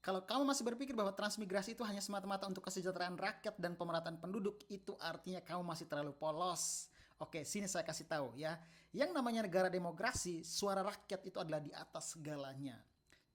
Kalau kamu masih berpikir bahwa transmigrasi itu hanya semata-mata untuk kesejahteraan rakyat dan pemerataan penduduk, itu artinya kamu masih terlalu polos. Oke, sini saya kasih tahu ya. Yang namanya negara demokrasi, suara rakyat itu adalah di atas segalanya.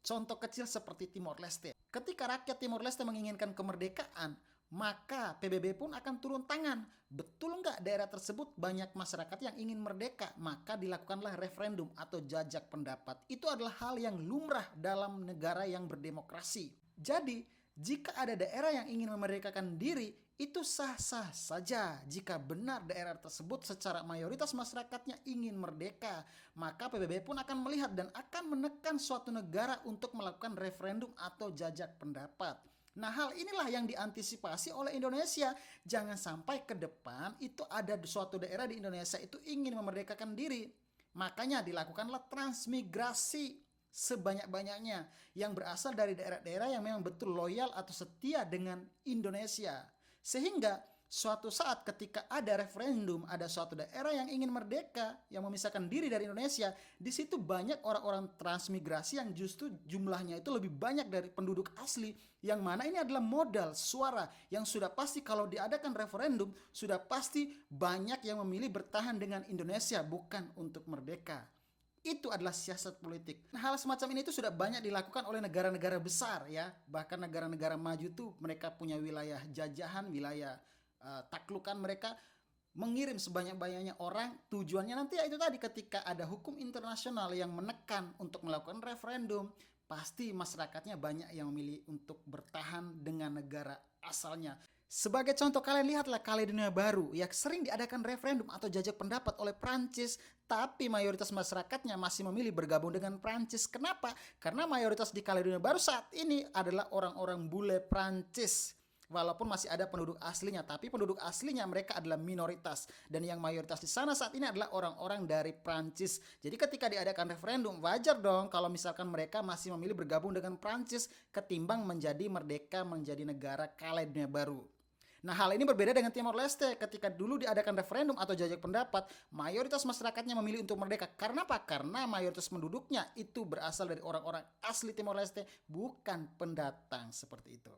Contoh kecil seperti Timor Leste. Ketika rakyat Timor Leste menginginkan kemerdekaan, maka PBB pun akan turun tangan. Betul nggak daerah tersebut banyak masyarakat yang ingin merdeka, maka dilakukanlah referendum atau jajak pendapat. Itu adalah hal yang lumrah dalam negara yang berdemokrasi. Jadi, jika ada daerah yang ingin memerdekakan diri, itu sah-sah saja. Jika benar daerah tersebut secara mayoritas masyarakatnya ingin merdeka, maka PBB pun akan melihat dan akan menekan suatu negara untuk melakukan referendum atau jajak pendapat. Nah, hal inilah yang diantisipasi oleh Indonesia. Jangan sampai ke depan itu ada suatu daerah di Indonesia itu ingin memerdekakan diri. Makanya dilakukanlah transmigrasi sebanyak-banyaknya yang berasal dari daerah-daerah yang memang betul loyal atau setia dengan Indonesia. Sehingga suatu saat ketika ada referendum, ada suatu daerah yang ingin merdeka, yang memisahkan diri dari Indonesia, di situ banyak orang-orang transmigrasi yang justru jumlahnya itu lebih banyak dari penduduk asli, yang mana ini adalah modal suara yang sudah pasti kalau diadakan referendum, sudah pasti banyak yang memilih bertahan dengan Indonesia, bukan untuk merdeka. Itu adalah siasat politik. Hal semacam ini itu sudah banyak dilakukan oleh negara-negara besar ya. Bahkan negara-negara maju tuh mereka punya wilayah jajahan, wilayah taklukan mereka mengirim sebanyak-banyaknya orang. Tujuannya nanti ya itu tadi, ketika ada hukum internasional yang menekan untuk melakukan referendum, pasti masyarakatnya banyak yang memilih untuk bertahan dengan negara asalnya. Sebagai contoh, kalian lihatlah Kaledonia Baru yang sering diadakan referendum atau jajak pendapat oleh Prancis, tapi mayoritas masyarakatnya masih memilih bergabung dengan Prancis. Kenapa? Karena mayoritas di Kaledonia Baru saat ini adalah orang-orang bule Prancis. Walaupun masih ada penduduk aslinya, tapi penduduk aslinya mereka adalah minoritas. Dan yang mayoritas di sana saat ini adalah orang-orang dari Prancis. Jadi ketika diadakan referendum, wajar dong kalau misalkan mereka masih memilih bergabung dengan Prancis ketimbang menjadi merdeka, menjadi negara Kaledonia Baru. Nah, hal ini berbeda dengan Timor Leste. Ketika dulu diadakan referendum atau jajak pendapat, mayoritas masyarakatnya memilih untuk merdeka. Karena apa? Karena mayoritas penduduknya itu berasal dari orang-orang asli Timor Leste, bukan pendatang seperti itu.